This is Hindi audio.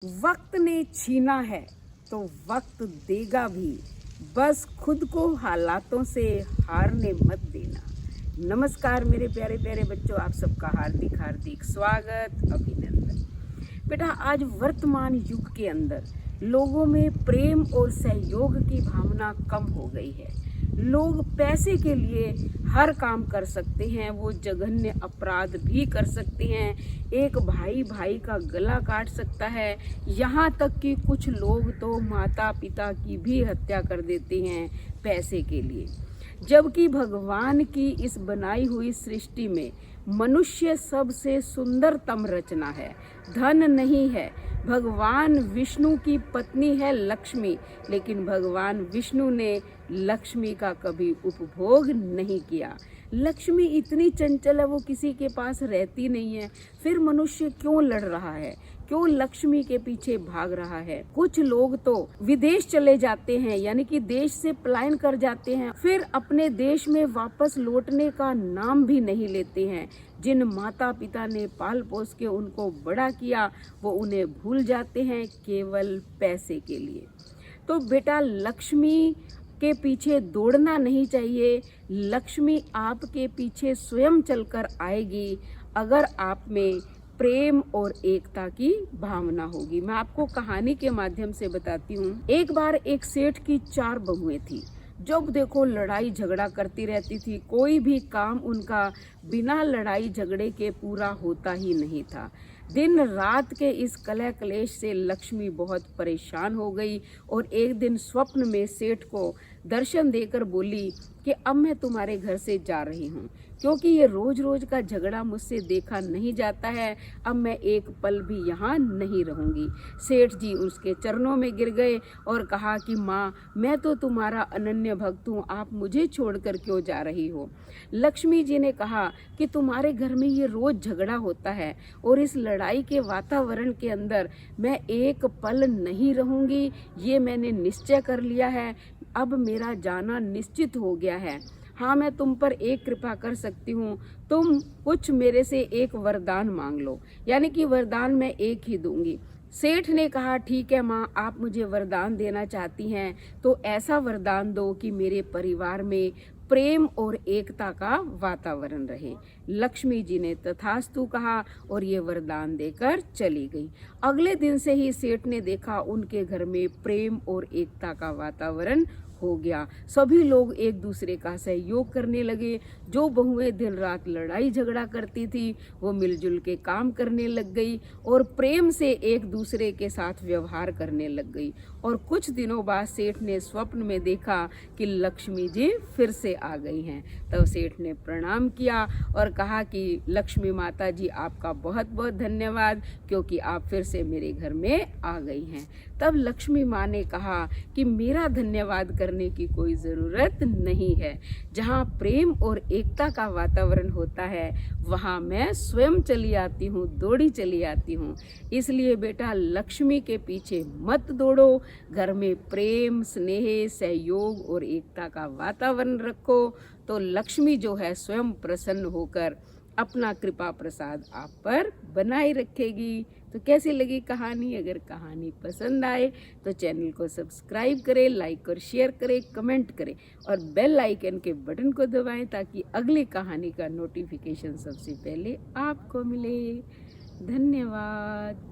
वक्त ने छीना है तो वक्त देगा भी, बस खुद को हालातों से हारने मत देना। नमस्कार मेरे प्यारे प्यारे बच्चों, आप सबका हार्दिक हार्दिक स्वागत, अभिनंदन। बेटा, आज वर्तमान युग के अंदर लोगों में प्रेम और सहयोग की भावना कम हो गई है। लोग पैसे के लिए हर काम कर सकते हैं, वो जघन्य अपराध भी कर सकते हैं। एक भाई भाई का गला काट सकता है, यहाँ तक कि कुछ लोग तो माता पिता की भी हत्या कर देते हैं पैसे के लिए। जबकि भगवान की इस बनाई हुई सृष्टि में मनुष्य सबसे सुंदरतम रचना है, धन नहीं है। भगवान विष्णु की पत्नी है लक्ष्मी, लेकिन भगवान विष्णु ने लक्ष्मी का कभी उपभोग नहीं किया। लक्ष्मी इतनी चंचल है, वो किसी के पास रहती नहीं है। फिर मनुष्य क्यों लड़ रहा है, क्यों लक्ष्मी के पीछे भाग रहा है? कुछ लोग तो विदेश चले जाते हैं, यानी कि देश से पलायन कर जाते हैं, फिर अपने देश में वापस लौटने का नाम भी नहीं लेते हैं। जिन माता पिता ने पाल पोस के उनको बड़ा किया, वो उन्हें भूल जाते हैं केवल पैसे के लिए। तो बेटा, लक्ष्मी के पीछे दौड़ना नहीं चाहिए। लक्ष्मी आपके पीछे स्वयं चलकर आएगी अगर आप में प्रेम और एकता की भावना होगी। मैं आपको कहानी के माध्यम से बताती हूँ। एक बार एक सेठ की 4 बहुएं थी। जब देखो लड़ाई झगड़ा करती रहती थी, कोई भी काम उनका बिना लड़ाई झगड़े के पूरा होता ही नहीं था। दिन रात के इस कलह क्लेश से लक्ष्मी बहुत परेशान हो गई और एक दिन स्वप्न में सेठ को दर्शन देकर बोली कि अब मैं तुम्हारे घर से जा रही हूँ, क्योंकि ये रोज रोज का झगड़ा मुझसे देखा नहीं जाता है। अब मैं एक पल भी यहाँ नहीं रहूँगी। सेठ जी उसके चरणों में गिर गए और कहा कि माँ, मैं तो तुम्हारा अनन्य भक्त हूँ, आप मुझे छोड़कर क्यों जा रही हो? लक्ष्मी जी ने कहा कि तुम्हारे घर में ये रोज झगड़ा होता है और इस लड़ाई के वातावरण के अंदर मैं एक पल नहीं रहूँगी, ये मैंने निश्चय कर लिया है। अब मेरा जाना निश्चित हो गया है। हाँ, मैं तुम पर एक कृपा कर सकती हूँ, तुम कुछ मेरे से एक वरदान मांग लो, यानी कि वरदान मैं एक ही दूंगी। सेठ ने कहा ठीक है माँ, आप मुझे वरदान देना चाहती हैं तो ऐसा वरदान दो कि मेरे परिवार में प्रेम और एकता का वातावरण रहे। लक्ष्मी जी ने तथास्तु कहा और ये वरदान देकर चली गई। अगले दिन से ही सेठ ने देखा उनके घर में प्रेम और एकता का वातावरण हो गया। सभी लोग एक दूसरे का सहयोग करने लगे। जो बहुएं दिन रात लड़ाई झगड़ा करती थी, वो मिलजुल के काम करने लग गई और प्रेम से एक दूसरे के साथ व्यवहार करने लग गई। और कुछ दिनों बाद सेठ ने स्वप्न में देखा कि लक्ष्मी जी फिर से आ गई हैं। तब सेठ ने प्रणाम किया और कहा कि लक्ष्मी माता जी, आपका बहुत बहुत धन्यवाद, क्योंकि आप फिर से मेरे घर में आ गई हैं। तब लक्ष्मी माँ ने कहा कि मेरा धन्यवाद करने की कोई ज़रूरत नहीं है। जहाँ प्रेम और एकता का वातावरण होता है, वहाँ मैं स्वयं चली आती हूँ, दौड़ी चली आती हूँ। इसलिए बेटा, लक्ष्मी के पीछे मत दौड़ो, घर में प्रेम, स्नेह, सहयोग और एकता का वातावरण रखो, तो लक्ष्मी जो है स्वयं प्रसन्न होकर अपना कृपा प्रसाद आप पर बनाए रखेगी। तो कैसी लगी कहानी? अगर कहानी पसंद आए तो चैनल को सब्सक्राइब करें, लाइक और शेयर करें, कमेंट करें और बेल आइकन के बटन को दबाएं ताकि अगली कहानी का नोटिफिकेशन सबसे पहले आपको मिले। धन्यवाद।